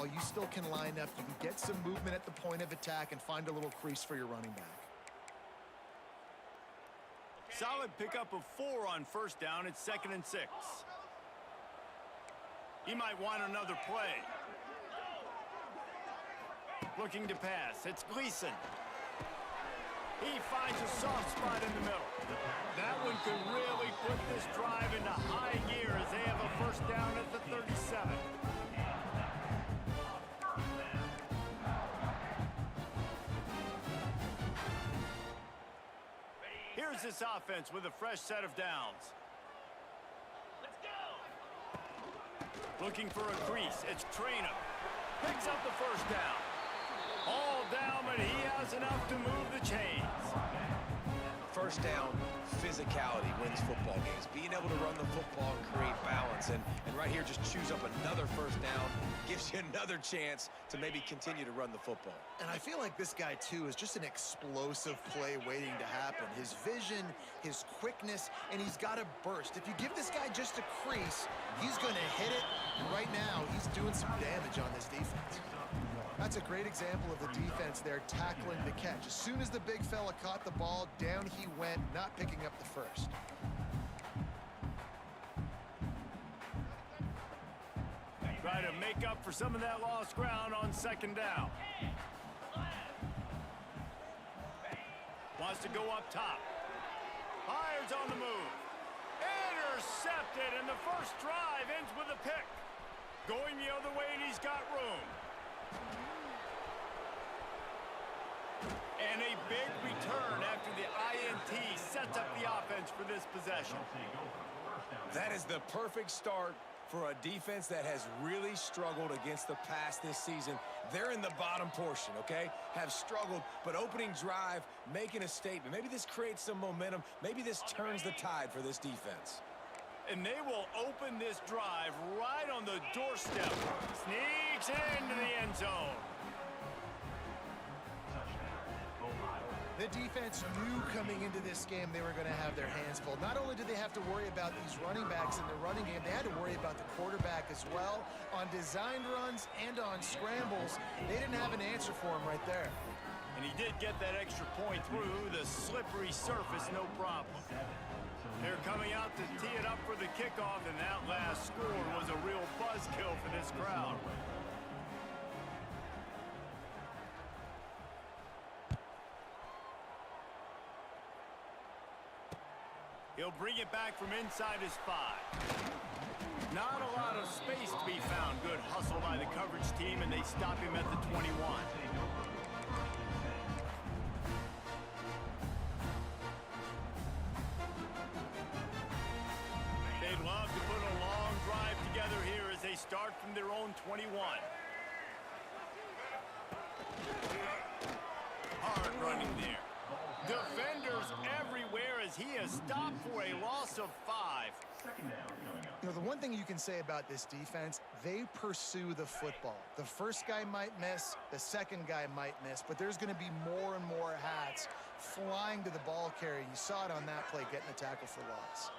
ball, you still can line up. You can get some movement at the point of attack and find a little crease for your running back. Solid pickup of 4 on first down. It's 2nd and 6. He might want another play. Looking to pass. It's Gleason. He finds a soft spot in the middle. That one could really put this drive into high gear as they have a first down at the 37. Here's this offense with a fresh set of downs. Let's go! Looking for a crease. It's Traynor. Picks up the first down. All down, but he has enough to move the chains. First down, physicality wins football games. Being able to run the football and create balance. And right here, just choose up another first down. Gives you another chance to maybe continue to run the football. And I feel like this guy, too, is just an explosive play waiting to happen. His vision, his quickness, and he's got a burst. If you give this guy just a crease, he's going to hit it. And right now, he's doing some damage on this defense. That's a great example of the defense there tackling the catch. As soon as the big fella caught the ball, down he went, not picking up the first. Try to make up for some of that lost ground on second down. Wants to go up top. Hires on the move. Intercepted, and the first drive ends with a pick. Going the other way, and he's got room. And a big return after the INT sets up the offense for this possession. That is the perfect start for a defense that has really struggled against the pass this season. They're in the bottom portion, okay? Have struggled, but opening drive, making a statement. Maybe this creates some momentum. Maybe this turns the tide for this defense. And they will open this drive right on the doorstep. Sneaks into the end zone. The defense knew coming into this game they were going to have their hands full. Not only did they have to worry about these running backs in the running game, they had to worry about the quarterback as well. On designed runs and on scrambles, they didn't have an answer for him right there. And he did get that extra point through the slippery surface, no problem. They're coming out to tee it up for the kickoff, and that last score was a real buzzkill for this crowd. He'll bring it back from inside his 5. Not a lot of space to be found. Good hustle by the coverage team, and they stop him at the 21. They'd love to put a long drive together here as they start from their own 21. Hard running there. Defenders everywhere as he is stopped for a loss of 5. You know, the one thing you can say about this defense, they pursue the football. The first guy might miss, the second guy might miss, but there's going to be more and more hats flying to the ball carrier. You saw it on that play, getting the tackle for loss.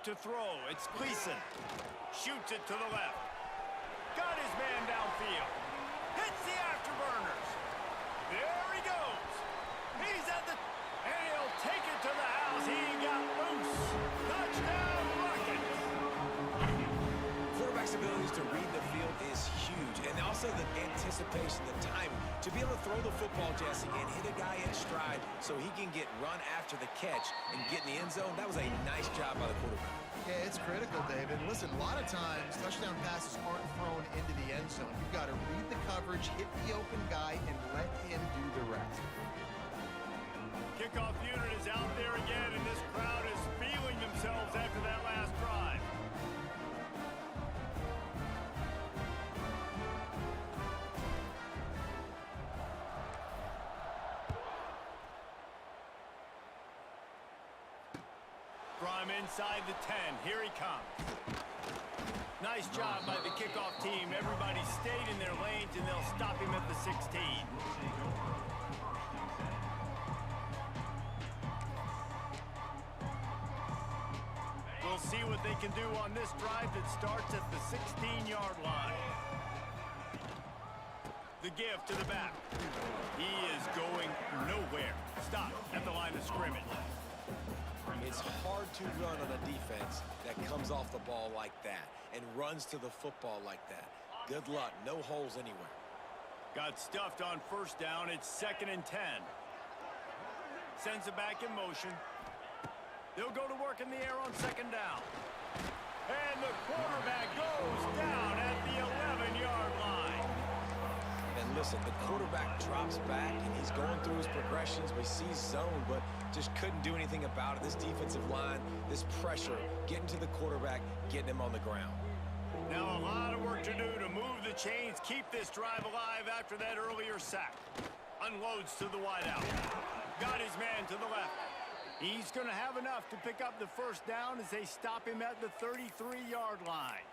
To throw, it's Gleason. Shoots it to the left. Got his man downfield. Hits the afterburners. There he goes. He's at the... And he'll take it to the house. He got loose. Touchdown, Rockets. Quarterback's abilities to read the field is huge. And also the anticipation, the timing. To be able to throw the football, Jesse, and hit a guy in stride so he can get run after the catch and get in the end zone, that was a nice job by the quarterback. Yeah, it's critical, David. Listen, a lot of times, touchdown passes aren't thrown into the end zone. You've got to read the coverage, hit the open guy, and let him do the rest. Kickoff unit is out there again, and this crowd is feeling themselves after that last drive. From inside the 10, here he comes. Nice job by the kickoff team. Everybody stayed in their lanes, and they'll stop him at the 16. We'll see what they can do on this drive that starts at the 16-yard line. The give to the back. He is going nowhere. Stop at the line of scrimmage. It's hard to run on a defense that comes off the ball like that and runs to the football like that. Good luck. No holes anywhere. Got stuffed on first down. It's 2nd and 10. Sends it back in motion. They'll go to work in the air on 2nd down. And the quarterback goes down at the 11-yard line. And listen, the quarterback drops back, and he's going through his progressions. We see zone, but just couldn't do anything about it. This defensive line, this pressure, getting to the quarterback, getting him on the ground. Now a lot of work to do to move the chains, keep this drive alive after that earlier sack. Unloads to the wideout. Got his man to the left. He's going to have enough to pick up the first down as they stop him at the 33-yard line.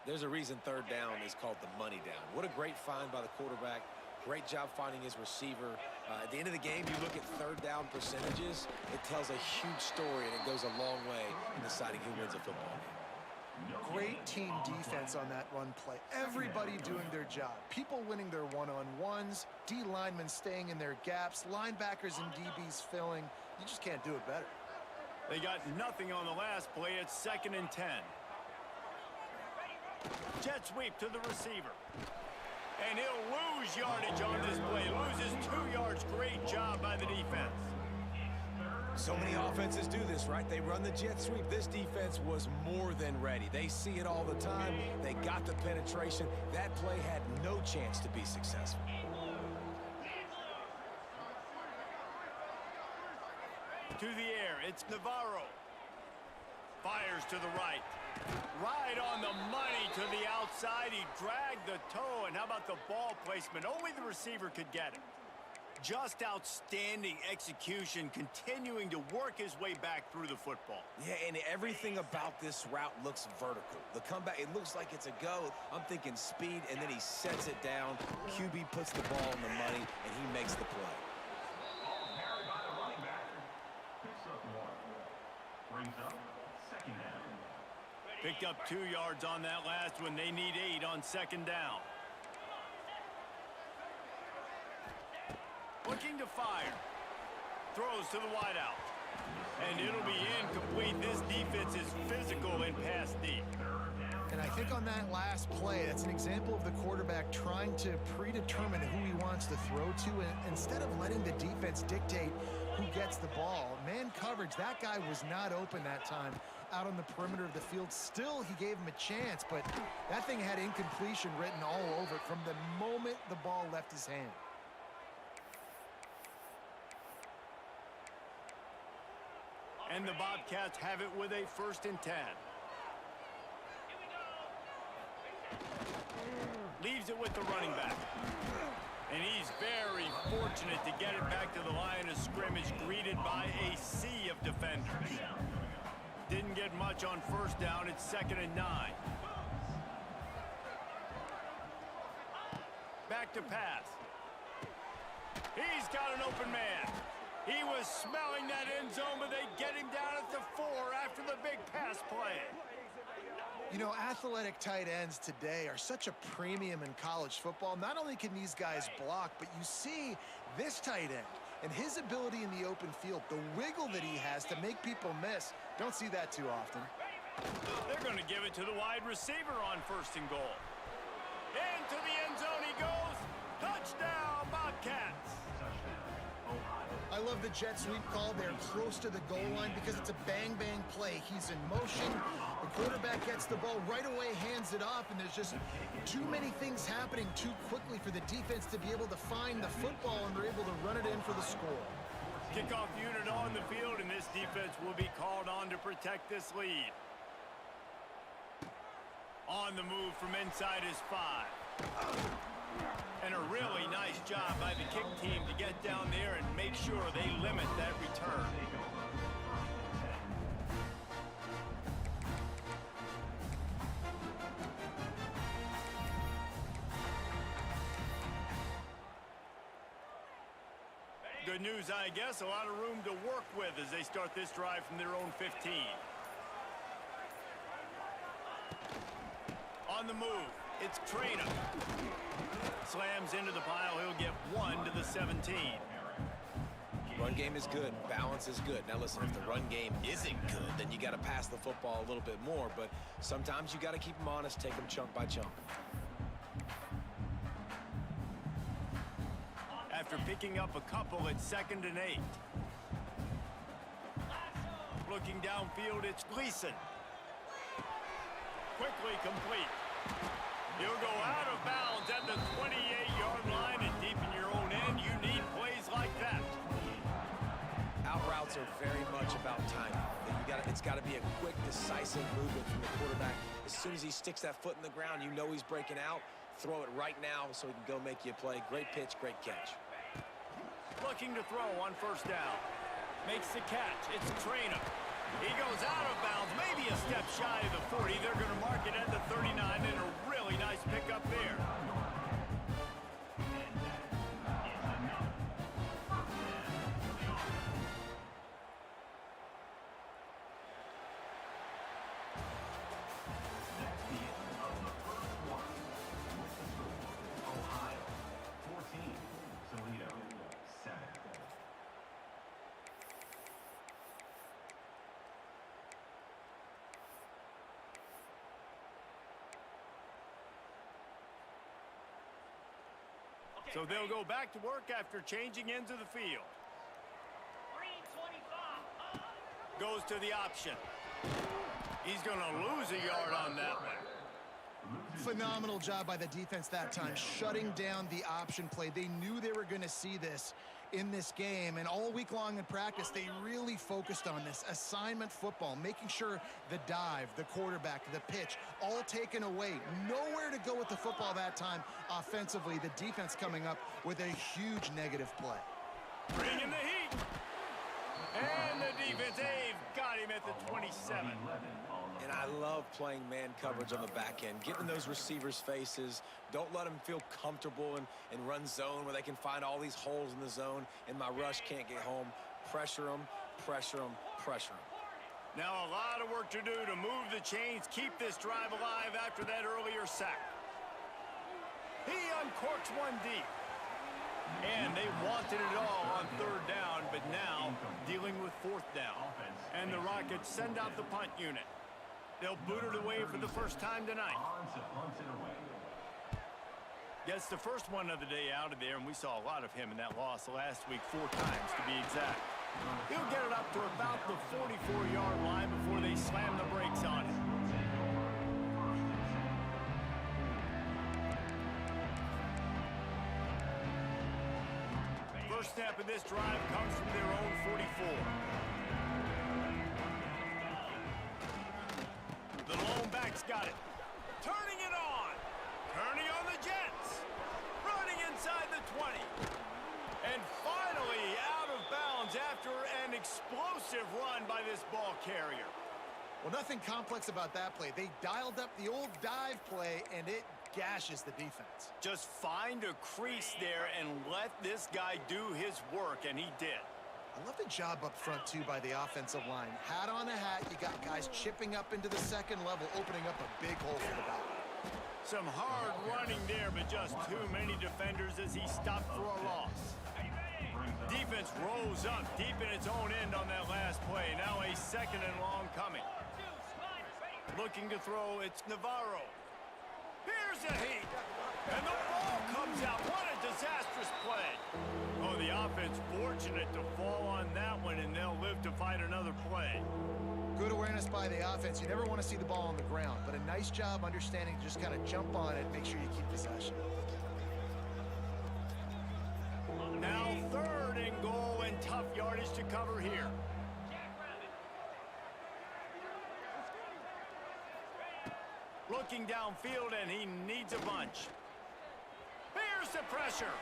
There's a reason 3rd down is called the money down. What a great find by the quarterback. Great job finding his receiver. At the end of the game, you look at 3rd down percentages. It tells a huge story, and it goes a long way in deciding who wins a football game. Great team defense on that run play. Everybody doing their job. People winning their one-on-ones, D linemen staying in their gaps, linebackers and DBs filling. You just can't do it better. They got nothing on the last play. It's 2nd and 10. Jet sweep to the receiver. And he'll lose yardage on this play. Loses 2 yards. Great job by the defense. So many offenses do this, right? They run the jet sweep. This defense was more than ready. They see it all the time. They got the penetration. That play had no chance to be successful. To the air, it's Navarro. Fires to the right. Right on the money to the outside. He dragged the toe, and how about the ball placement? Only the receiver could get it. Just outstanding execution, continuing to work his way back through the football. Yeah, and everything about this route looks vertical. The comeback, it looks like it's a go. I'm thinking speed, and then he sets it down. QB puts the ball in the money, and he makes the play. Picked up 2 yards on that last one. They need 8 on 2nd down. Looking to fire. Throws to the wideout. And it'll be incomplete. This defense is physical and pass deep. And I think on that last play, that's an example of the quarterback trying to predetermine who he wants to throw to, and instead of letting the defense dictate who gets the ball. Man coverage, that guy was not open that time out on the perimeter of the field. Still, he gave him a chance, but that thing had incompletion written all over it from the moment the ball left his hand. And the Bobcats have it with a 1st and 10. Leaves it with the running back. And he's very fortunate to get it back to the line of scrimmage, greeted by a sea of defenders. Didn't get much on first down. It's 2nd and 9. Back to pass. He's got an open man. He was smelling that end zone, but they get him down at the 4 after the big pass play. You know, athletic tight ends today are such a premium in college football. Not only can these guys block, but you see this tight end and his ability in the open field, the wiggle that he has to make people miss. Don't see that too often. They're going to give it to the wide receiver on 1st and goal. Into the end zone he goes. Touchdown, Bobcats. I love the jet sweep call. They're close to the goal line because it's a bang-bang play. He's in motion. The quarterback gets the ball right away, hands it off, and there's just too many things happening too quickly for the defense to be able to find the football, and they're able to run it in for the score. Kickoff unit on the field, and this defense will be called on to protect this lead. On the move from inside his 5. And a really nice job by the kick team to get down there and make sure they limit that return. Good news, I guess. A lot of room to work with as they start this drive from their own 15. On the move, it's Trainer. Slams into the pile, he'll get 1 to the 17. Run game is good, balance is good. Now listen, if the run game isn't good, then you got to pass the football a little bit more, but sometimes you got to keep them honest, take them chunk by chunk. After picking up a couple, it's 2nd and 8. Looking downfield, it's Gleason. Quickly complete. He'll go out of bounds at the 28-yard line, and deep in your own end, you need plays like that. Out routes are very much about timing. It's got to be a quick, decisive movement from the quarterback. As soon as he sticks that foot in the ground, you know he's breaking out. Throw it right now so he can go make you a play. Great pitch, great catch. Looking to throw on 1st down. Makes the catch. It's Trainer. He goes out of bounds, maybe a step shy of the 40. They're going to mark it at the 39, and a really nice pickup there. So they'll go back to work after changing into the field. Goes to the option. He's going to lose a yard on that one. Phenomenal job by the defense that time, shutting down the option play. They knew they were going to see this in this game, and all week long in practice, they really focused on this assignment football, making sure the dive, the quarterback, the pitch, all taken away. Nowhere to go with the football that time offensively. The defense coming up with a huge negative play. Bringing the heat. And the defense, they've got him at the 27. And I love playing man coverage on the back end, getting in those receivers' faces. Don't let them feel comfortable and run zone where they can find all these holes in the zone, and my rush can't get home. Pressure them, pressure them, pressure them. Now a lot of work to do to move the chains, keep this drive alive after that earlier sack. He uncorks one deep. And they wanted it all on 3rd down, but now dealing with 4th down. And the Rockets send out the punt unit. They'll boot it away for the first time tonight. Gets the first one of the day out of there, and we saw a lot of him in that loss last week, 4 times to be exact. He'll get it up to about the 44-yard line before they slam the brakes on it. First snap of this drive comes from their own 44. The lone back's got it. Turning it on. Turning on the Jets. Running inside the 20. And finally out of bounds after an explosive run by this ball carrier. Well, nothing complex about that play. They dialed up the old dive play, and it gashes the defense. Just find a crease there and let this guy do his work, and he did. I love the job up front, too, by the offensive line. Hat on a hat, you got guys chipping up into the 2nd level, opening up a big hole for the back. Some hard running there, but just too many defenders as he stopped for a loss. Defense rose up deep in its own end on that last play. Now a 2nd and long coming. Looking to throw, it's Navarro. Here's a heat, and the ball comes out. What a disastrous play. Oh, the offense fortunate to fall on that one, and they'll live to fight another play. Good awareness by the offense. You never want to see the ball on the ground, but a nice job understanding to just kind of jump on it, make sure you keep possession. Now 3rd and goal, and tough yardage to cover here. Looking downfield, and he needs a bunch. Here's the pressure.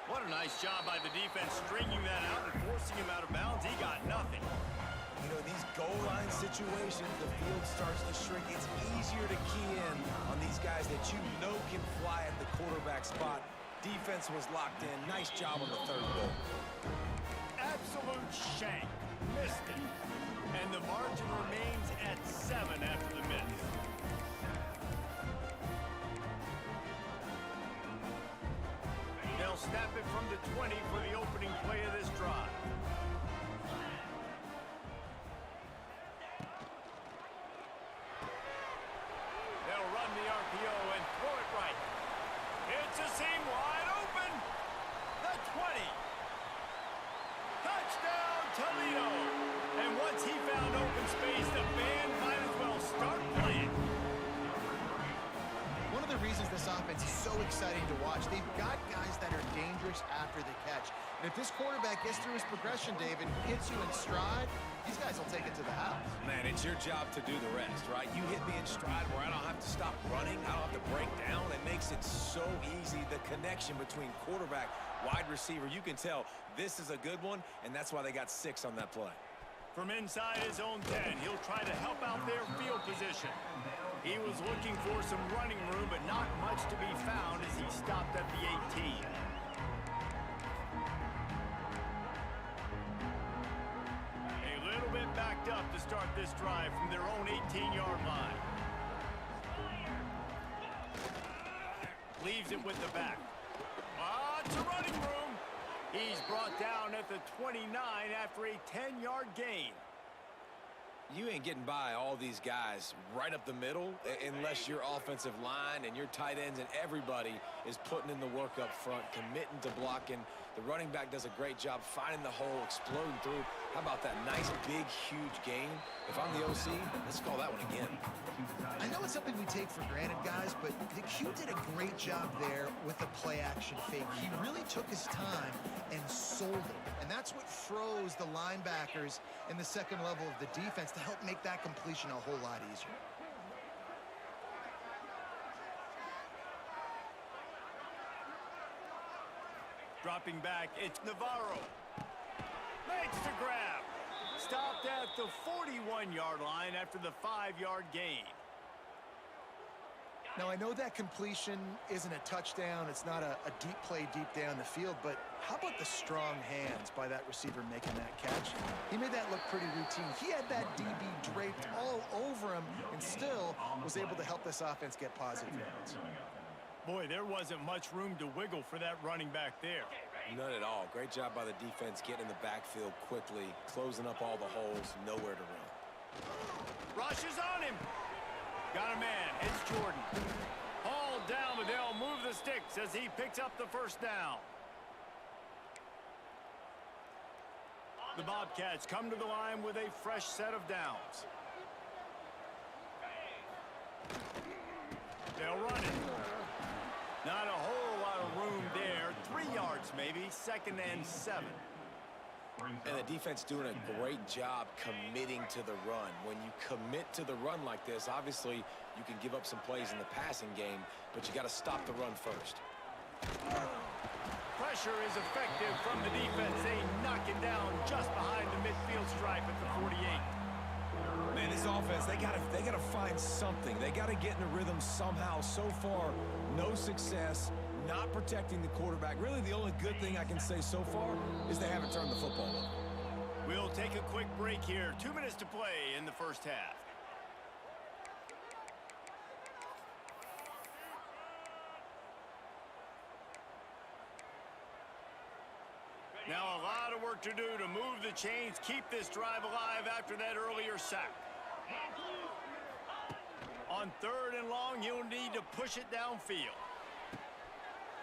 What a nice job by the defense stringing that out and forcing him out of bounds. He got nothing. You know, these goal line situations, the field starts to shrink. It's easier to key in on these guys that you know can fly at the quarterback spot. Defense was locked in. Nice job on the 3rd goal. Absolute shank. Missed it. And the margin remains at 7 after the miss. the 20 for the opening play of this drive. They'll run the RPO and throw it right. It's a seam wide open. The 20. Touchdown, Toledo. And once he found open space, the band might as well start playing. One of the reasons this offense is so exciting to watch, they've got guys that are dangerous after the catch. And if this quarterback gets through his progression, David, hits you in stride, these guys will take it to the house. Man, it's your job to do the rest, right? You hit me in stride where I don't have to stop running. I don't have to break down. It makes it so easy. The connection between quarterback, wide receiver, you can tell this is a good one, and that's why they got 6 on that play. From inside his own 10, he'll try to help out their field position. He was looking for some running room, but not much to be found as he stopped at the 18. A little bit backed up to start this drive from their own 18-yard line. Leaves it with the back. Lots of running room. He's brought down at the 29 after a 10-yard gain. You ain't getting by all these guys right up the middle unless your offensive line and your tight ends and everybody is putting in the work up front, committing to blocking. The running back does a great job finding the hole, exploding through. How about that nice, big, huge gain? If I'm the OC, let's call that one again. I know it's something we take for granted, guys, but the Q did a great job there with the play-action fake. He really took his time and sold it. And that's what froze the linebackers in the second level of the defense to help make that completion a whole lot easier. Dropping back, it's Navarro. Makes the grab. Stopped at the 41-yard line after the 5-yard gain. Now, I know that completion isn't a touchdown. It's not a deep play deep down the field, but how about the strong hands by that receiver making that catch? He made that look pretty routine. He had that DB draped all over him and still was able to help this offense get positive yards. Boy, there wasn't much room to wiggle for that running back there. None at all. Great job by the defense getting in the backfield quickly, closing up all the holes, nowhere to run. Rushes on him. Got a man. It's Jordan. Hauled down, but they'll move the sticks as he picks up the first down. The Bobcats come to the line with a fresh set of downs. They'll run it. Not a whole lot of room there. 3 yards maybe, 2nd and 7. And the defense doing a great job committing to the run. When you commit to the run like this, obviously you can give up some plays in the passing game, but you got to stop the run first. Pressure is effective from the defense. They knock it down just behind the midfield stripe at the 48. Man, this offense, they gotta find something. They gotta get in a rhythm somehow. So far, no success, not protecting the quarterback. Really, the only good thing I can say so far is they haven't turned the football over. We'll take a quick break here. 2 minutes to play in the first half. Now a lot of work to do to move the chains, keep this drive alive after that earlier sack. On 3rd and long, he'll need to push it downfield.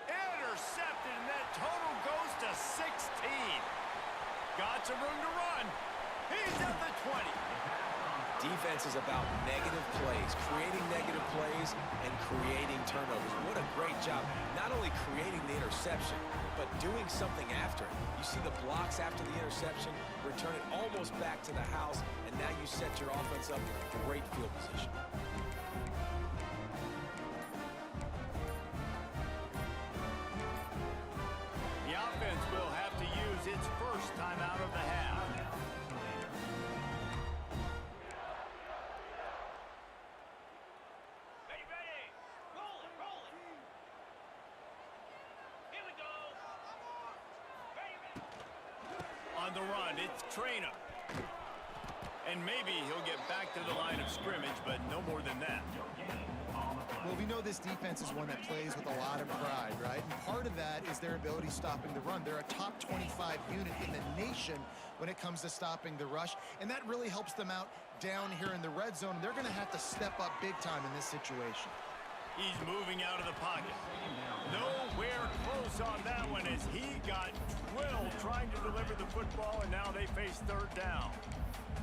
Intercepted, and that total goes to 16. Got some room to run. He's at the 20. Defense is about negative plays, creating negative plays and creating turnovers. What a great job, not only creating the interception, but doing something after it. You see the blocks after the interception, return it almost back to the house, and now you set your offense up for great field position. The offense will have to use its first time out of the half. On the run, it's Trainer. And maybe he'll get back to the line of scrimmage, but no more than that. Well, we know this defense is one that plays with a lot of pride, right? And part of that is their ability stopping the run. They're a top 25 unit in the nation when it comes to stopping the rush, and that really helps them out down here in the red zone. They're going to have to step up big time in this situation. He's moving out of the pocket. Nowhere close on that one as he got drilled trying to deliver the football, and now they face third down.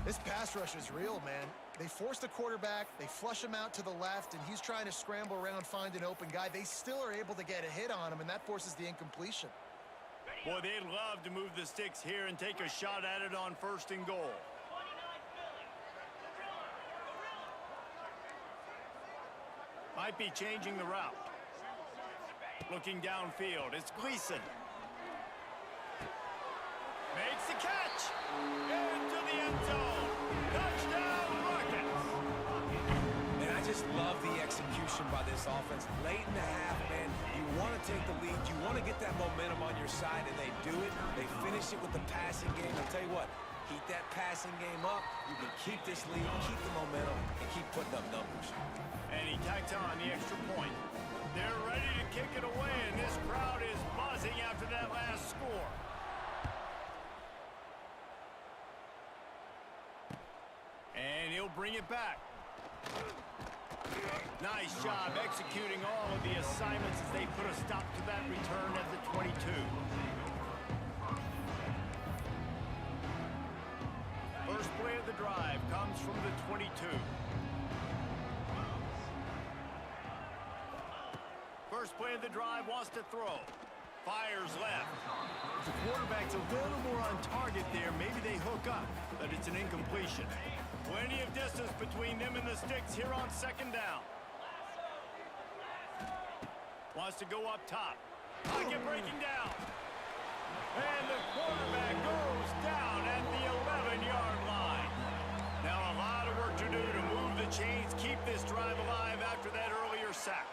This pass rush is real, man. They force the quarterback, they flush him out to the left, and he's trying to scramble around, find an open guy. They still are able to get a hit on him, and that forces the incompletion. Boy, they'd love to move the sticks here and take a shot at it on 1st and goal. Might be changing the route. Looking downfield, it's Gleason. Makes the catch. Into the end zone. Touchdown, Rockets. And I just love the execution by this offense. Late in the half, man, you want to take the lead. You want to get that momentum on your side, and they do it. They finish it with the passing game. I'll tell you what, keep that passing game up. You can keep this lead, keep the momentum, and keep putting up numbers. And he tacked on the extra point. They're ready to kick it away, and this crowd is buzzing after that last score. And he'll bring it back. Nice job executing all of the assignments as they put a stop to that return at the 22. First play of the drive comes from the 22. First play of the drive wants to throw. Fires left. If the quarterback's a little more on target there, maybe they hook up, but it's an incompletion. Plenty of distance between them and the sticks here on 2nd down. Wants to go up top. Pocket breaking down. And the quarterback goes down at the 11-yard line. Now a lot of work to do to move the chains, keep this drive alive after that earlier sack.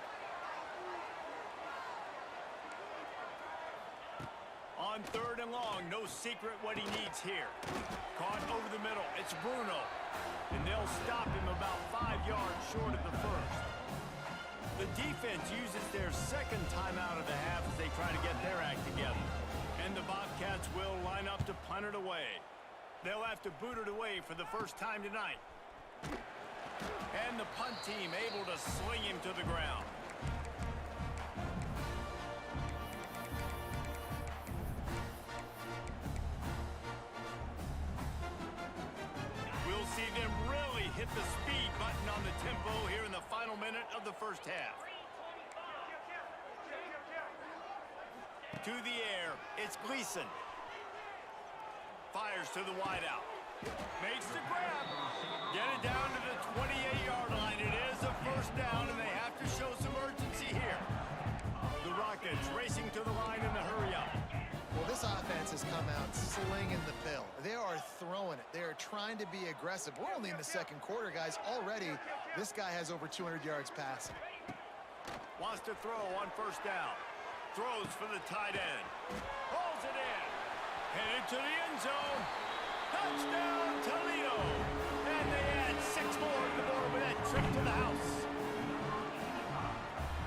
On 3rd and long, no secret what he needs here. Caught over the middle, it's Bruno. And they'll stop him about 5 yards short of the first. The defense uses their 2nd timeout of the half as they try to get their act together. And the Bobcats will line up to punt it away. They'll have to boot it away for the first time tonight. And the punt team able to sling him to the ground. We'll see them really hit the speed button on the tempo here in the final minute of the first half. To the air, it's Gleason. Fires to the wideout. Makes the grab. Get it down to the 28-yard line. It is a first down, and they have to show some urgency here. The Rockets racing to the line in the hurry-up. Well, this offense has come out slinging the pill. They are throwing it. They are trying to be aggressive. We're only in the 2nd quarter, guys. Already, this guy has over 200 yards passing. Wants to throw on 1st down. Throws for the tight end. Pulls it in. Headed to the end zone. Touchdown, Toledo. And they add 6 more to the board with that trip to the house.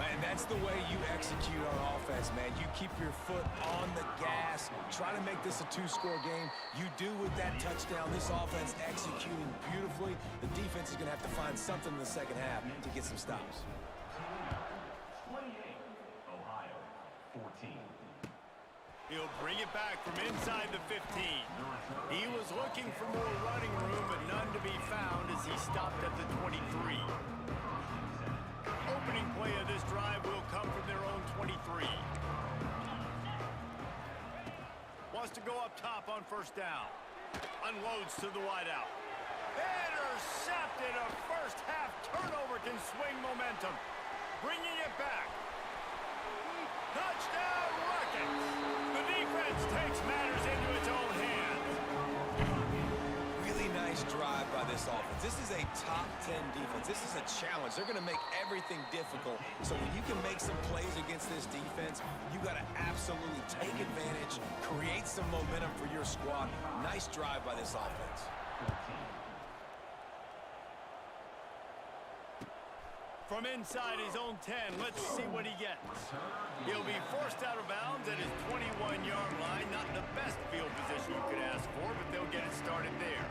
Man, that's the way you execute on offense, man. You keep your foot on the gas. Try to make this a 2-score game. You do with that touchdown. This offense executing beautifully. The defense is going to have to find something in the 2nd half to get some stops. 28, Ohio, 14. He'll bring it back from inside the 15. He was looking for more running room, but none to be found as he stopped at the 23. Opening play of this drive will come from their own 23. Wants to go up top on 1st down. Unloads to the wideout. Intercepted. A first half turnover can swing momentum. Bringing it back. Touchdown, Rockets. The defense takes matters into its own hands. Really nice drive by this offense. This is a top 10 defense. This is a challenge. They're going to make everything difficult. So when you can make some plays against this defense, you got to absolutely take advantage, create some momentum for your squad. Nice drive by this offense. From inside his own 10, let's see what he gets. He'll be forced out of bounds at his 21-yard line. Not the best field position you could ask for, but they'll get it started there.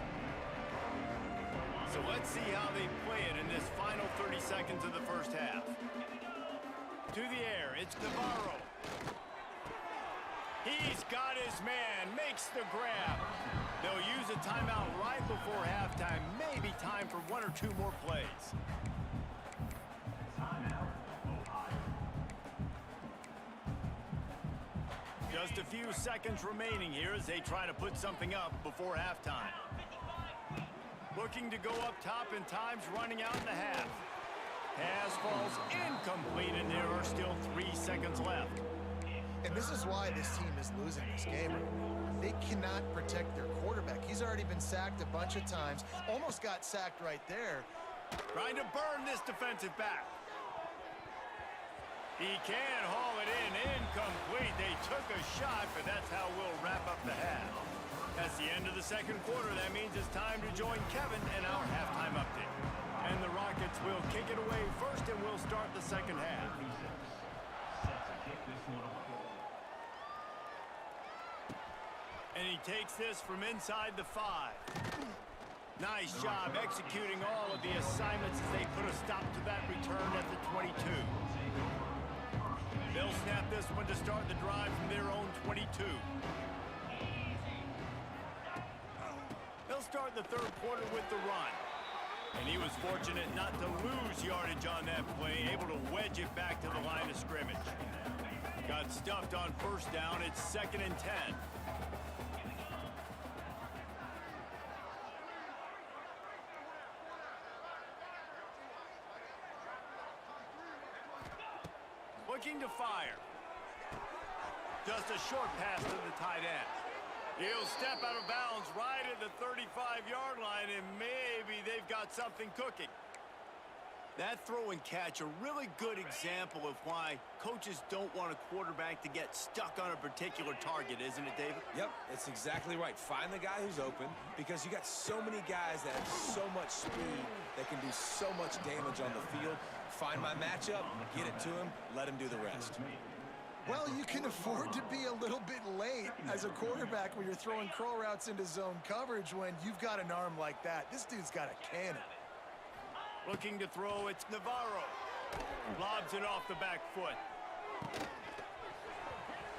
So let's see how they play it in this final 30 seconds of the first half. To the air, it's Navarro. He's got his man, makes the grab. They'll use a timeout right before halftime. Maybe time for one or two more plays. Just a few seconds remaining here as they try to put something up before halftime. Looking to go up top, and time's running out in the half. Pass falls incomplete, and there are still 3 seconds left. And this is why this team is losing this game. They cannot protect their quarterback. He's already been sacked a bunch of times. Almost got sacked right there. Trying to burn this defensive back. He can haul it in. Incomplete. They took a shot, but that's how we'll wrap up the half. That's the end of the second quarter. That means it's time to join Kevin in our halftime update. And the Rockets will kick it away first, and we'll start the second half. And he takes this from inside the 5. Nice job executing all of the assignments as they put a stop to that return at the 22. They'll snap this one to start the drive from their own 22. They'll start the third quarter with the run. And he was fortunate not to lose yardage on that play, able to wedge it back to the line of scrimmage. Got stuffed on first down. It's 2nd and 10. Looking to fire. Just a short pass to the tight end. He'll step out of bounds right at the 35-yard line, and maybe they've got something cooking. That throw and catch, a really good example of why coaches don't want a quarterback to get stuck on a particular target, isn't it, David? Yep, it's exactly right. Find the guy who's open, because you got so many guys that have so much speed that can do so much damage on the field. Find my matchup, get it to him, let him do the rest. Well, you can afford to be a little bit late as a quarterback when you're throwing curl routes into zone coverage when you've got an arm like that. This dude's got a cannon. Looking to throw, it's Navarro. Lobs it off the back foot.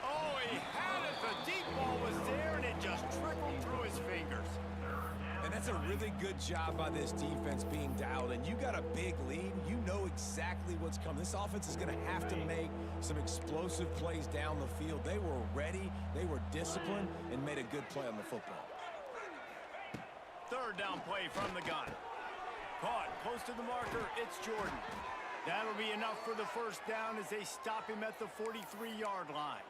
Oh, he had it. The deep ball was there, and it just trickled through his fingers. And that's a really good job by this defense being dialed. And you got a big lead. You know exactly what's coming. This offense is going to have to make some explosive plays down the field. They were ready, they were disciplined, and made a good play on the football. Third down play from the gun. Caught close to the marker, it's Jordan. That'll be enough for the first down as they stop him at the 43-yard line.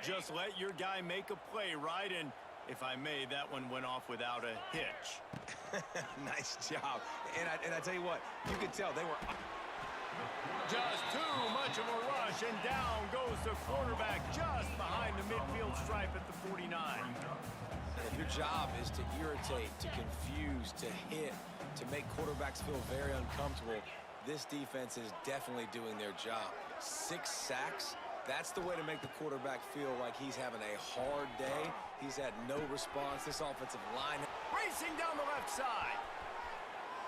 Just let your guy make a play, right? And if I may, that one went off without a hitch. Nice job. And I tell you what, you could tell they were... Just too much of a rush, and down goes the quarterback just behind the midfield stripe at the 49. If your job is to irritate, to confuse, to hit, to make quarterbacks feel very uncomfortable, this defense is definitely doing their job. 6 sacks, that's the way to make the quarterback feel like he's having a hard day. He's had no response. This offensive line... Racing down the left side.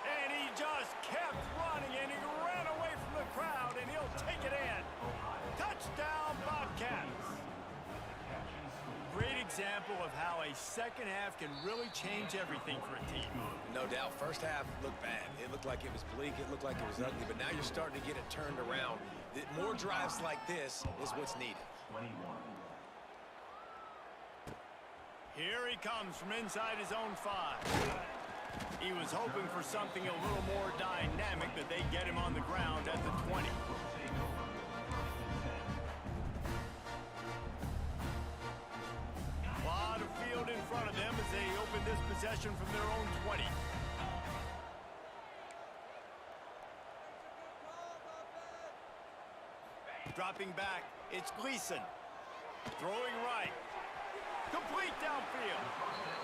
And he just kept running, and he ran away from the crowd, and he'll take it in. Touchdown, Bobcats. Great example of how a second half can really change everything for a team. No doubt. First half looked bad. It looked like it was bleak. It looked like it was ugly. But now you're starting to get it turned around. More drives like this is what's needed. 21. Here he comes from inside his own 5. He was hoping for something a little more dynamic, but they get him on the ground at the 20. A lot of field in front of them as they open this possession from their own 20. Dropping back, it's Gleason. Throwing right. Complete downfield.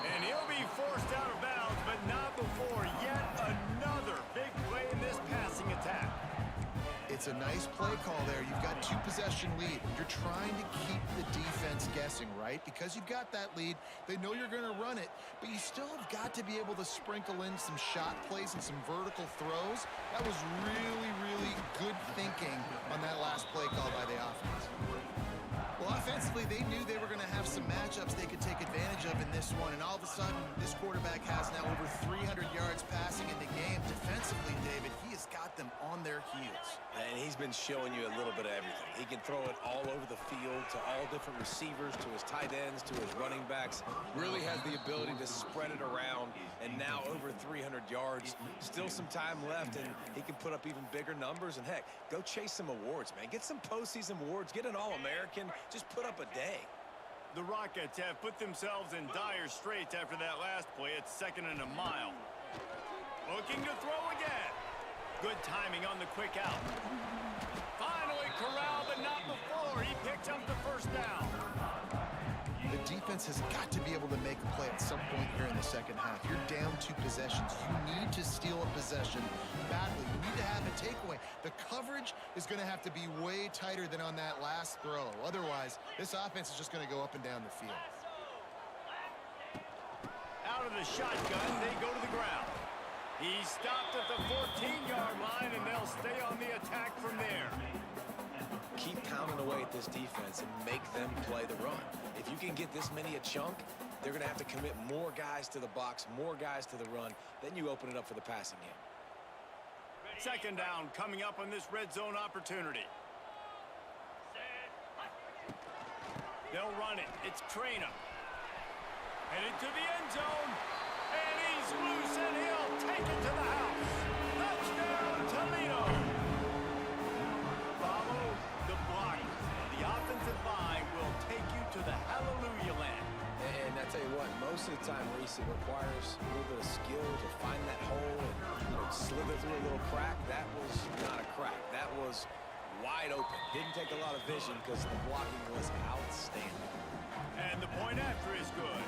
And he'll be forced out of bounds, but not before yet another big play in this passing It's a nice play call there. You've got 2-possession lead. You're trying to keep the defense guessing, right? Because you've got that lead, they know you're going to run it, but you still have got to be able to sprinkle in some shot plays and some vertical throws. That was really, really good thinking on that last play call by the offense. Well, offensively, they knew they were going to have some matchups they could take advantage of in this one, and all of a sudden, this quarterback has now over 300 yards passing in the game. Defensively, David, he has got them on their heels. And he's been showing you a little bit of everything. He can throw it all over the field to all different receivers, to his tight ends, to his running backs. Really has the ability to spread it around, and now over 300 yards. Still some time left, and he can put up even bigger numbers. And, heck, go chase some awards, man. Get some postseason awards. Get an All-American. Just put up a day. The Rockets have put themselves in dire straits after that last play. It's 2nd and a mile. Looking to throw again. Good timing on the quick out. Finally corralled, but not before. He picks up the first down. The defense has got to be able to make a play at some point here in the second half. You're down 2 possessions. You need to steal a possession badly. You need to have a takeaway. The coverage is going to have to be way tighter than on that last throw. Otherwise, this offense is just going to go up and down the field. Out of the shotgun, they go to the ground. He's stopped at the 14-yard line, and they'll stay on the attack from there. Keep pounding away at this defense and make them play the run. If you can get this many a chunk, they're going to have to commit more guys to the box, more guys to the run. Then you open it up for the passing game. 2nd down coming up on this red zone opportunity. They'll run it. It's Trainer. Headed to the end zone. And he's loose, and he'll take it to the house. Touchdown, Toledo. Follow the block. The offensive line will take you to the hallelujah land. And I tell you what, most of the time, Reese, it requires a little bit of skill to find that hole and slither through a little crack. That was not a crack. That was wide open. Didn't take a lot of vision because the blocking was outstanding. And the point after is good.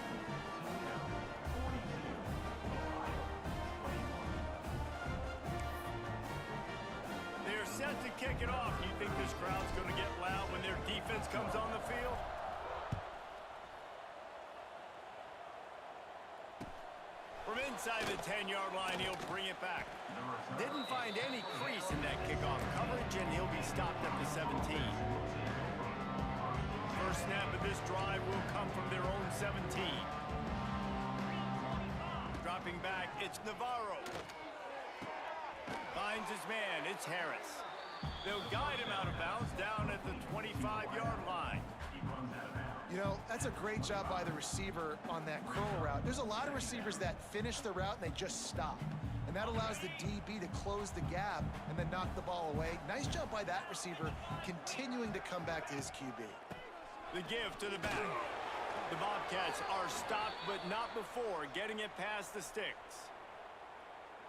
They're set to kick it off. You think this crowd's going to get loud when their defense comes on the field? From inside the 10-yard line, he'll bring it back. Didn't find any crease in that kickoff coverage, and he'll be stopped at the 17. First snap of this drive will come from their own 17. Dropping back, it's Navarro. Finds his man, it's Harris. They'll guide him out of bounds down at the 25-yard line. You know, that's a great job by the receiver on that curl route. There's a lot of receivers that finish the route and they just stop. And that allows the DB to close the gap and then knock the ball away. Nice job by that receiver, continuing to come back to his QB. The give to the back. The Bobcats are stopped, but not before getting it past the sticks.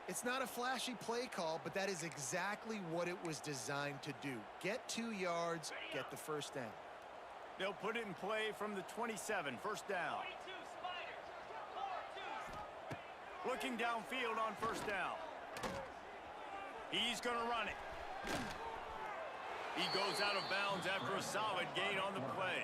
It's not a flashy play call, but that is exactly what it was designed to do. Get 2 yards, get the first down. They'll put it in play from the 27, first down. Looking downfield on first down. He's going to run it. He goes out of bounds after a solid gain on the play.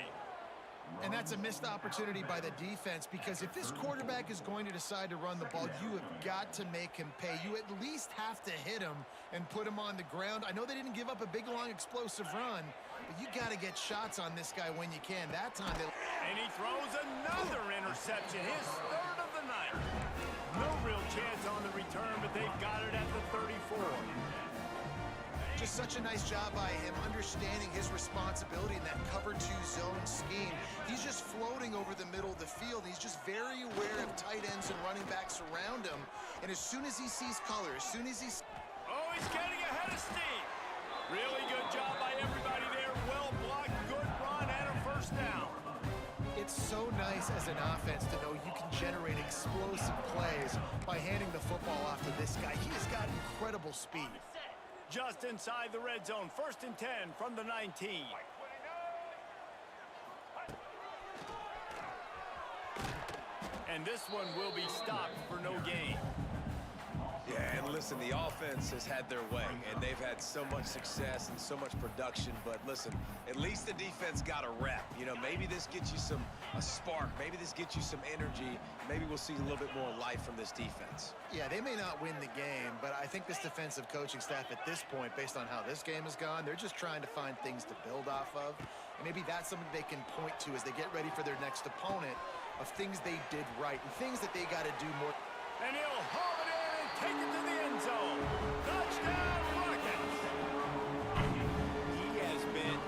And that's a missed opportunity by the defense, because if this quarterback is going to decide to run the ball, you have got to make him pay. You at least have to hit him and put him on the ground. I know they didn't give up a big, long, explosive run, but you got to get shots on this guy when you can. That time they... And he throws another interception, his 3rd of the night. No real chance on the return, but they've got it at the 34. Just such a nice job by him, understanding his responsibility in that cover 2 zone scheme. He's just floating over the middle of the field. He's just very aware of tight ends and running backs around him. And as soon as he sees color, as soon as he's... Oh, he's getting ahead of steam. Really good job by everybody there. Well blocked, good run, and a first down. It's so nice as an offense to know you can generate explosive plays by handing the football off to this guy. He has got incredible speed. Just inside the red zone, 1st and 10 from the 19. And this one will be stopped for no gain. Yeah, and listen, the offense has had their way, and they've had so much success and so much production. But listen, at least the defense got a rep. You know, maybe this gets you a spark. Maybe this gets you some energy. Maybe we'll see a little bit more life from this defense. Yeah, they may not win the game, but I think this defensive coaching staff at this point, based on how this game has gone, they're just trying to find things to build off of. And maybe that's something they can point to as they get ready for their next opponent, of things they did right and things that they got to do more. And he'll haul it in and take it to the end zone. Touchdown, Rockets! He has been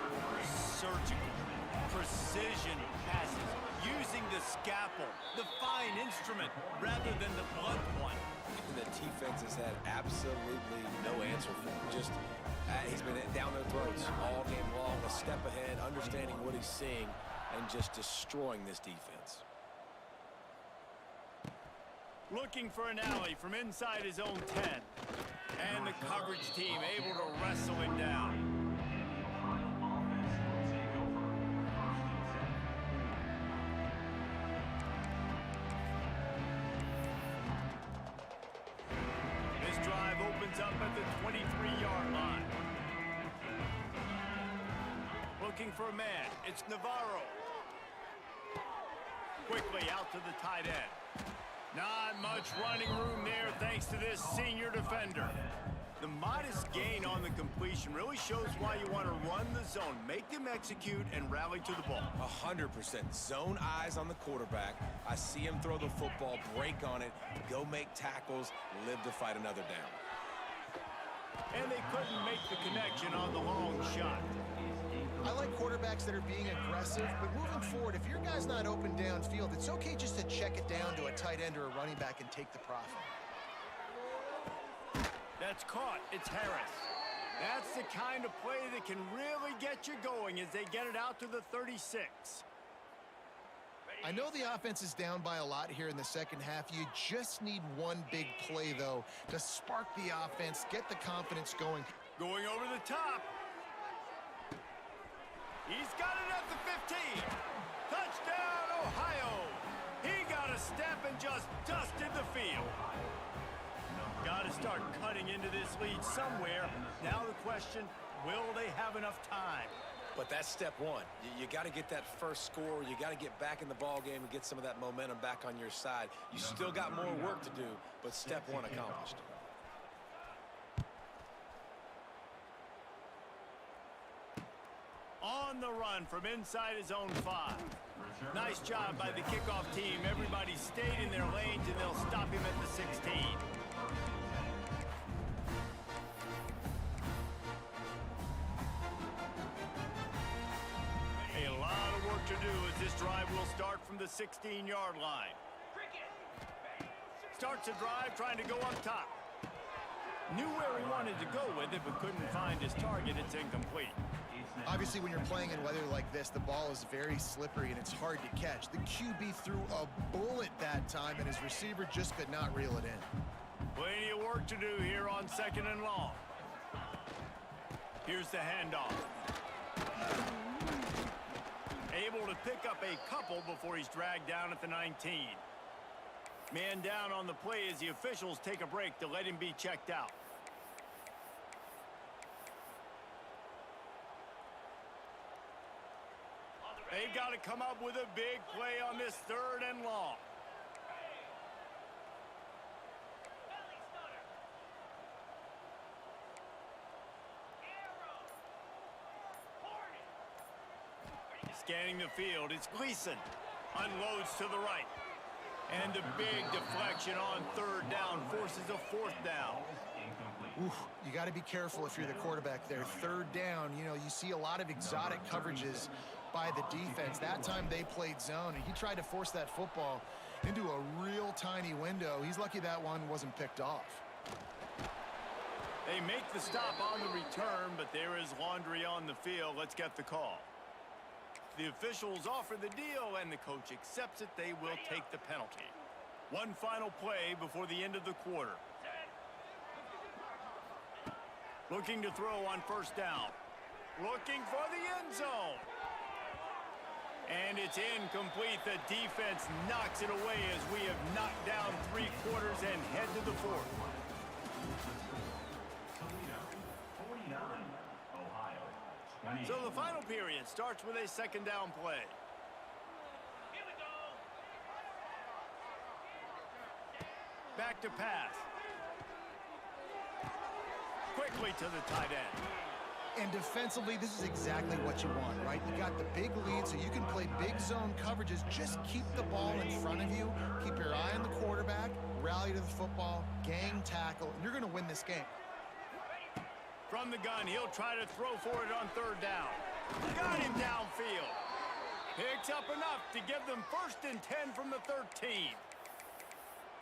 surgical, precision passes, using the scalpel, the fine instrument, rather than the blunt one. And the defense has had absolutely no answer for him. Just, he's been down their throats all game long, a step ahead, understanding what he's seeing, and just destroying this defense. Looking for an alley from inside his own 10. And the coverage team able to wrestle him down. This drive opens up at the 23-yard line. Looking for a man. It's Navarro. Quickly out to the tight end. Not much running room there thanks to this senior defender. The modest gain on the completion really shows why you want to run the zone, make them execute, and rally to the ball. 100%. Zone eyes on the quarterback. I see him throw the football, break on it, go make tackles, live to fight another down. And they couldn't make the connection on the long shot. I like quarterbacks that are being aggressive, but moving forward, if your guy's not open downfield, it's okay just to check it down to a tight end or a running back and take the profit. That's caught. It's Harris. That's the kind of play that can really get you going as they get it out to the 36. I know the offense is down by a lot here in the second half. You just need one big play, though, to spark the offense, get the confidence going. Going over the top. He's got it at the 15. Touchdown, Ohio. He got a step and just dusted the field. Got to start cutting into this lead somewhere. Now the question, will they have enough time? But that's step one. You got to get that first score. You got to get back in the ball game and get some of that momentum back on your side. You still got more work to do, but step one accomplished. On the run from inside his own 5. Nice job by the kickoff team. Everybody stayed in their lanes, and they'll stop him at the 16. A lot of work to do as this drive will start from the 16-yard line. Starts a drive trying to go up top. Knew where he wanted to go with it, but couldn't find his target. It's incomplete. Obviously, when you're playing in weather like this, the ball is very slippery and it's hard to catch. The QB threw a bullet that time, and his receiver just could not reel it in. Plenty of work to do here on 2nd and long. Here's the handoff. Able to pick up a couple before he's dragged down at the 19. Man down on the play as the officials take a break to let him be checked out. They've got to come up with a big play on this 3rd and long. Scanning the field, it's Gleason. Unloads to the right. And the big deflection on 3rd down forces a 4th down. Oof, you got to be careful if you're the quarterback there. 3rd down, you know, you see a lot of exotic coverages by the defense. That time they played zone, and he tried to force that football into a real tiny window. He's lucky that one wasn't picked off. They make the stop on the return, but there is laundry on the field. Let's get the call. The officials offer the deal, and the coach accepts it. They will take the penalty. One final play before the end of the quarter. Looking to throw on 1st down. Looking for the end zone. And it's incomplete. The defense knocks it away as we have knocked down 3 quarters and head to the 4th. So the final period starts with a second down play. Back to pass. Quickly to the tight end. And defensively, this is exactly what you want, right? You got the big lead, so you can play big zone coverages. Just keep the ball in front of you. Keep your eye on the quarterback. Rally to the football. Gang tackle. And you're going to win this game. From the gun, he'll try to throw for it on third down. Got him downfield. Picks up enough to give them 1st and 10 from the 13.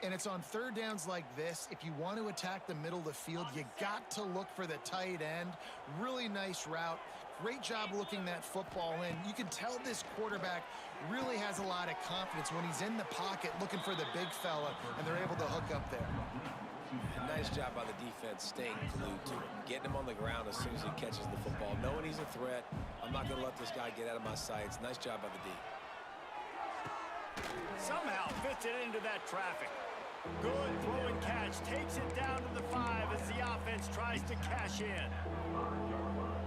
And it's on third downs like this. If you want to attack the middle of the field, you got to look for the tight end. Really nice route. Great job looking that football in. You can tell this quarterback really has a lot of confidence when he's in the pocket looking for the big fella, and they're able to hook up there. Nice job by the defense staying glued to him, getting him on the ground as soon as he catches the football, knowing he's a threat. I'm not going to let this guy get out of my sights. Nice job by the D. Somehow fits it into that traffic. Good throw and catch. Takes it down to the 5 as the offense tries to cash in.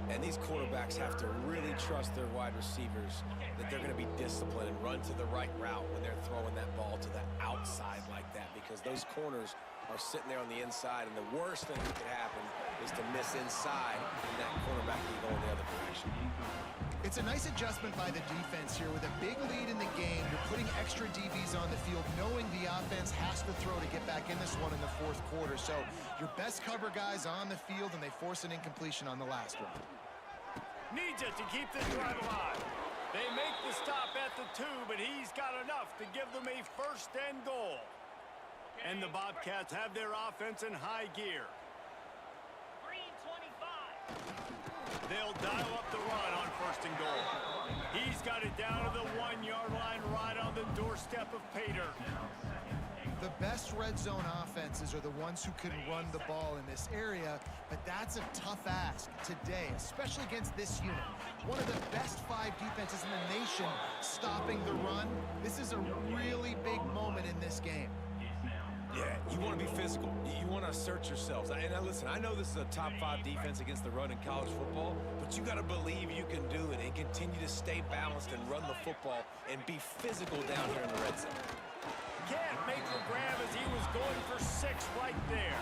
And these quarterbacks have to really trust their wide receivers that they're going to be disciplined and run to the right route when they're throwing that ball to the outside like that, because those corners are sitting there on the inside, and the worst thing that could happen is to miss inside and that cornerback can go in the other direction. It's a nice adjustment by the defense here. With a big lead in the game, you're putting extra DBs on the field, knowing the offense has to throw to get back in this one in the 4th quarter. So your best cover guys on the field, and they force an incompletion on the last one. Needs it to keep this drive alive. They make the stop at the 2, but he's got enough to give them a 1st and goal. And the Bobcats have their offense in high gear. Green 25. They'll dial up the run on 1st and goal. He's got it down to the 1-yard line, right on the doorstep of Pater. The best red zone offenses are the ones who can run the ball in this area, but that's a tough ask today, especially against this unit. One of the best 5 defenses in the nation stopping the run. This is a really big moment in this game. Yeah, you want to be physical. You want to assert yourselves. And now listen, I know this is a top 5 defense against the run in college football, but you got to believe you can do it and continue to stay balanced and run the football and be physical down here in the red zone. Can't make the grab as he was going for 6 right there.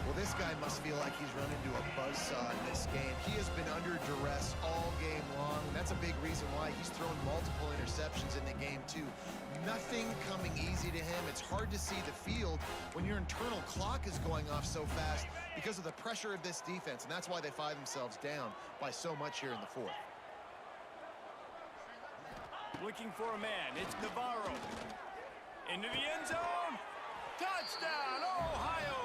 Well, this guy must feel like he's run into a buzzsaw in this game. He has been under duress all game long, and that's a big reason why he's thrown multiple interceptions in the game, too. Nothing coming easy to him. It's hard to see the field when your internal clock is going off so fast because of the pressure of this defense, and that's why they find themselves down by so much here in the 4th. Looking for a man. It's Navarro. Into the end zone. Touchdown, Ohio!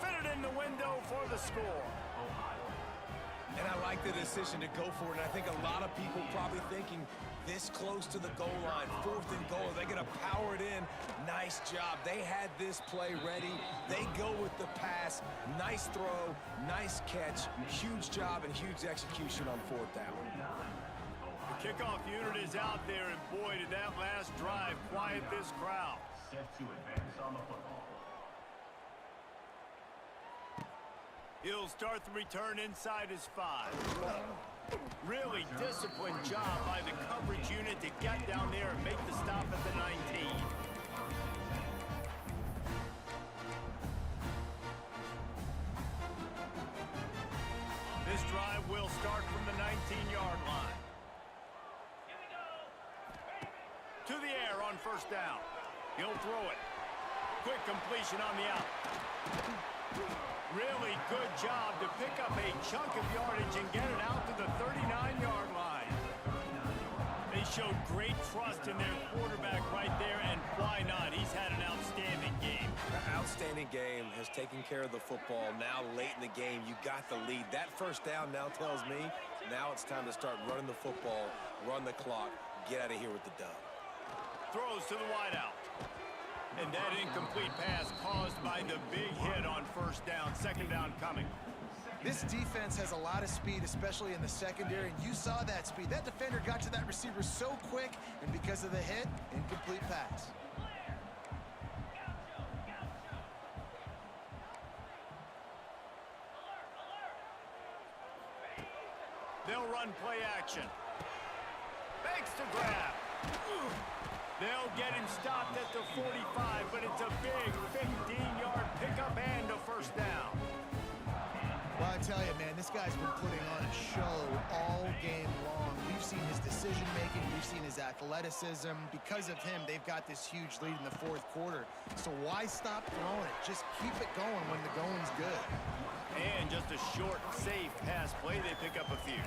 Fitted in the window for the score. And I like the decision to go for it. And I think a lot of people probably thinking this close to the goal line, 4th and goal, they're going to power it in. Nice job. They had this play ready. They go with the pass. Nice throw, nice catch. Huge job and huge execution on 4th down. The kickoff unit is out there, and boy, did that last drive quiet this crowd. Set to advance on the football. He'll start the return inside his 5. Really disciplined job by the coverage unit to get down there and make the stop at the 19. This drive will start from the 19-yard line. To the air on 1st down. He'll throw it. Quick completion on the out. Really good job to pick up a chunk of yardage and get it out to the 39-yard line. They showed great trust in their quarterback right there, and why not? He's had an outstanding game. The outstanding game has taken care of the football. Now late in the game, you got the lead. That 1st down now tells me now it's time to start running the football, run the clock, get out of here with the dub. Throws to the wideout. And that incomplete pass caused by the big hit on 1st down. 2nd down coming. This defense has a lot of speed, especially in the secondary, and you saw that speed. That defender got to that receiver so quick, and because of the hit, incomplete pass. They'll run play action. Fakes to grab. They'll get him stopped at the 45, but it's a big 15-yard pickup and a first down. Well, I tell you, man, this guy's been putting on a show all game long. We've seen his decision-making. We've seen his athleticism. Because of him, they've got this huge lead in the fourth quarter. So why stop throwing it? Just keep it going when the going's good. And just a short, safe pass play. They pick up a few.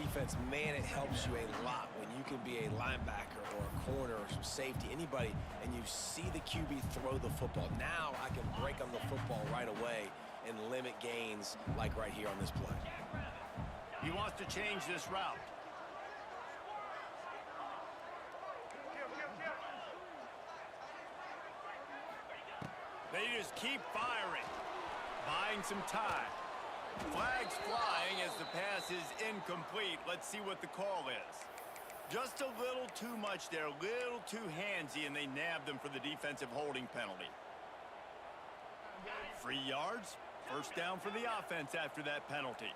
Defense, man, it helps you a lot when you can be a linebacker or a corner or some safety, anybody, and you see the QB throw the football. Now I can break on the football right away and limit gains like right here on this play. He wants to change this route. They just keep firing, buying some time. Flags flying as the pass is incomplete. Let's see what the call is. Just a little too much there, a little too handsy, and they nabbed them for the defensive holding penalty. 3 yards, first down for the offense after that penalty.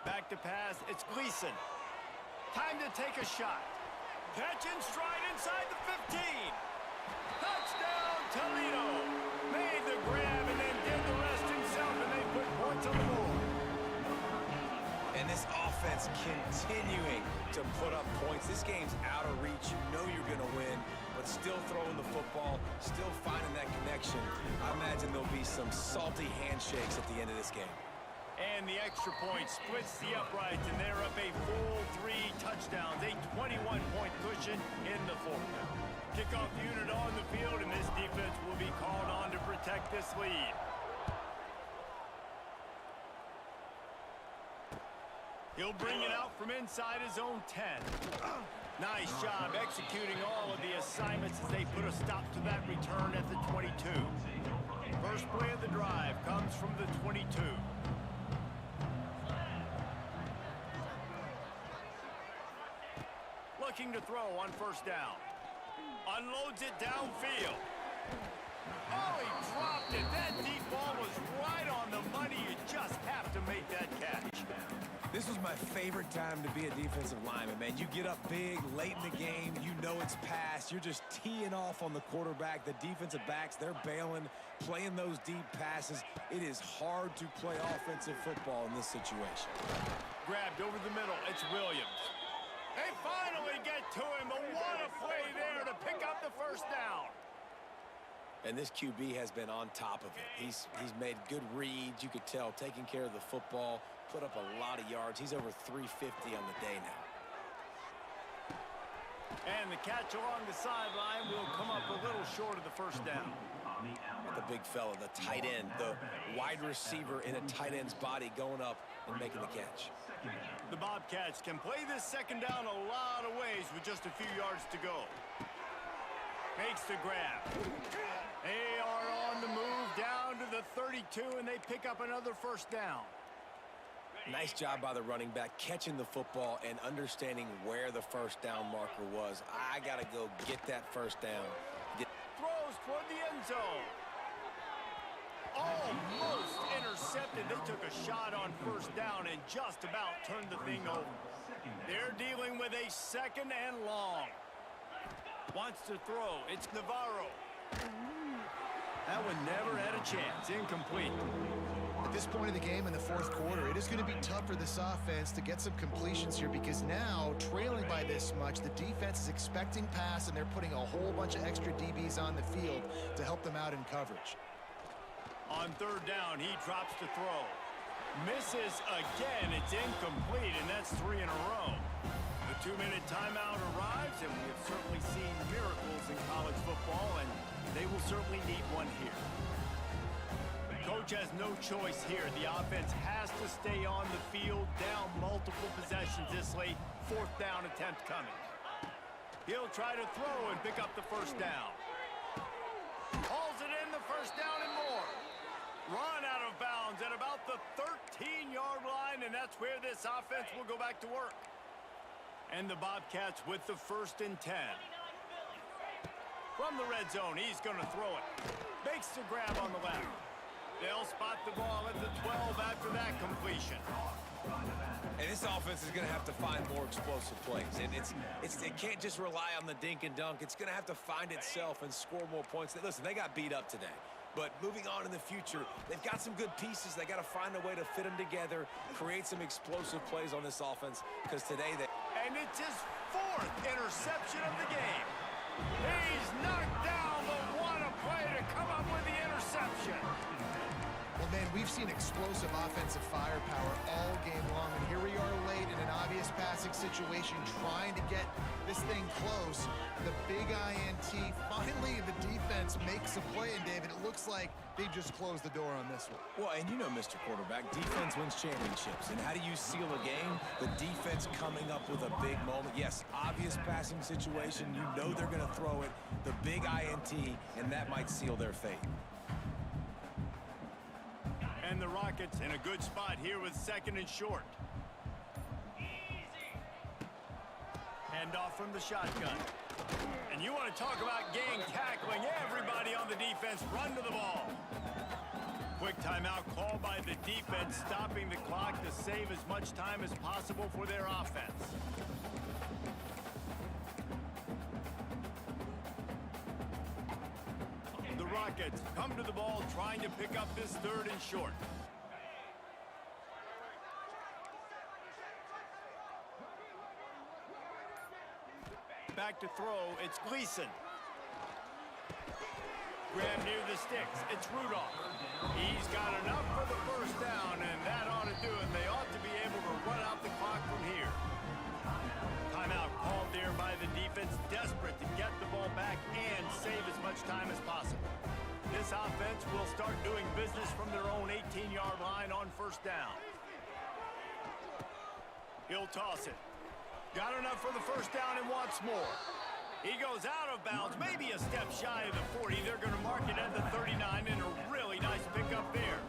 Back to pass, it's Gleason. Time to take a shot. Catch in stride inside the 15. Touchdown, Toledo. Made the grab and then did the rest himself, and they put points on the board. And this offense continuing to put up points. This game's out of reach. You know you're going to win, but still throwing the football, still finding that connection. I imagine there'll be some salty handshakes at the end of this game. And the extra point splits the uprights, and they're up a full 3 touchdowns, a 21-point cushion in the fourth. Kickoff unit on the field, and this defense will be called on to protect this lead. He'll bring it out from inside his own 10. Nice job executing all of the assignments as they put a stop to that return at the 22. First play of the drive comes from the 22. Looking to throw on first down. Unloads it downfield. Oh, he dropped it. That deep ball was right on the money. You just have to make that catch. This was my favorite time to be a defensive lineman, man. You get up big, late in the game, you know it's past. You're just teeing off on the quarterback. The defensive backs, they're bailing, playing those deep passes. It is hard to play offensive football in this situation. Grabbed over the middle. It's Williams. They finally get to him, but what a play there to pick up the first down. And this QB has been on top of it. He's made good reads, you could tell, taking care of the football, put up a lot of yards. He's over 350 on the day now. And the catch along the sideline will come up a little short of the first down. The big fella, the tight end, the wide receiver in a tight end's body going up and making the catch. The Bobcats can play this second down a lot of ways with just a few yards to go. Makes the grab. They are on the move down to the 32, and they pick up another first down. Nice job by the running back, catching the football and understanding where the first down marker was. I got to go get that first down. Throws toward the end zone. Almost intercepted. They took a shot on first down and just about turned the thing over. They're dealing with a second and long. Wants to throw. It's Navarro. That one never had a chance. Incomplete. At this point of the game in the fourth quarter, it is going to be tough for this offense to get some completions here because now, trailing by this much, the defense is expecting pass, and they're putting a whole bunch of extra DBs on the field to help them out in coverage. On third down, he drops to throw. Misses again. It's incomplete, and that's 3 in a row. The 2-minute timeout arrives, and we have certainly seen miracles in college football, and they will certainly need one here. Coach has no choice here. The offense has to stay on the field, down multiple possessions this late. Fourth down attempt coming. He'll try to throw and pick up the first down. Hauls it in, the first down and more. Run out of bounds at about the 13-yard line, and that's where this offense will go back to work. And the Bobcats with the 1st and 10. From the red zone, he's going to throw it. Makes the grab on the left. They'll spot the ball at the 12 after that completion. And this offense is going to have to find more explosive plays. And it can't just rely on the dink and dunk. It's going to have to find itself and score more points. Listen, they got beat up today. But moving on in the future, they've got some good pieces. They got to find a way to fit them together, create some explosive plays on this offense, because today they... And it's his 4th interception of the game. He's knocked down, but what a play to come up with the interception. Well, man, we've seen explosive offensive firepower all game long, and here we are late in an obvious passing situation trying to get this thing close. The big INT, finally the defense makes a play, and David, it looks like they just closed the door on this one. Well, and you know, Mr. Quarterback, defense wins championships. And how do you seal a game? The defense coming up with a big moment. Yes, obvious passing situation. You know they're going to throw it. The big INT, and that might seal their fate. And the Rockets in a good spot here with 2nd and short. Handoff from the shotgun. And you want to talk about gang tackling. Everybody on the defense run to the ball. Quick timeout called by the defense, stopping the clock to save as much time as possible for their offense. The Rockets come to the ball trying to pick up this 3rd and short. Back to throw, it's Gleason. Grab near the sticks, it's Rudolph. He's got enough for the 1st down, and that ought to do it. They ought to be able to run out the clock from here. Timeout called there by the defense, desperate to get the ball back and save as much time as possible. This offense will start doing business from their own 18-yard line on 1st down. He'll toss it. Got enough for the 1st down and wants more. He goes out of bounds, maybe a step shy of the 40. They're going to mark it at the 39, and a really nice pickup there.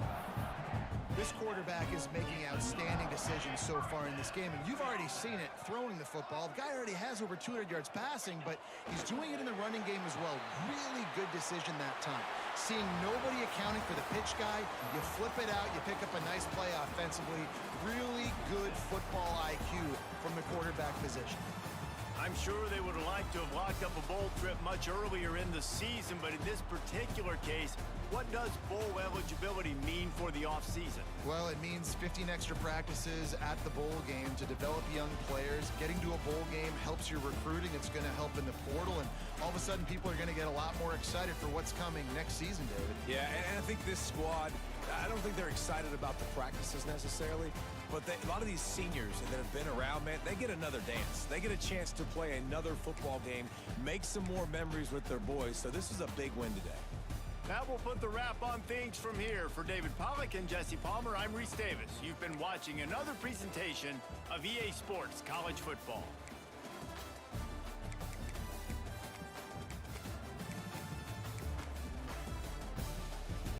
This quarterback is making outstanding decisions so far in this game, and you've already seen it throwing the football. The guy already has over 200 yards passing, but he's doing it in the running game as well. Really good decision that time. Seeing nobody accounting for the pitch guy, you flip it out, you pick up a nice play offensively. Really good football IQ from the quarterback position. I'm sure they would have liked to have locked up a bowl trip much earlier in the season, but in this particular case, what does bowl eligibility mean for the offseason? Well, it means 15 extra practices at the bowl game to develop young players. Getting to a bowl game helps your recruiting. It's going to help in the portal, and all of a sudden people are going to get a lot more excited for what's coming next season, David. Yeah, and I think this squad, I don't think they're excited about the practices necessarily, but a lot of these seniors that have been around, man, they get another dance. They get a chance to play another football game, make some more memories with their boys, so this is a big win today. That will put the wrap on things from here. For David Pollack and Jesse Palmer, I'm Reese Davis. You've been watching another presentation of EA Sports College Football.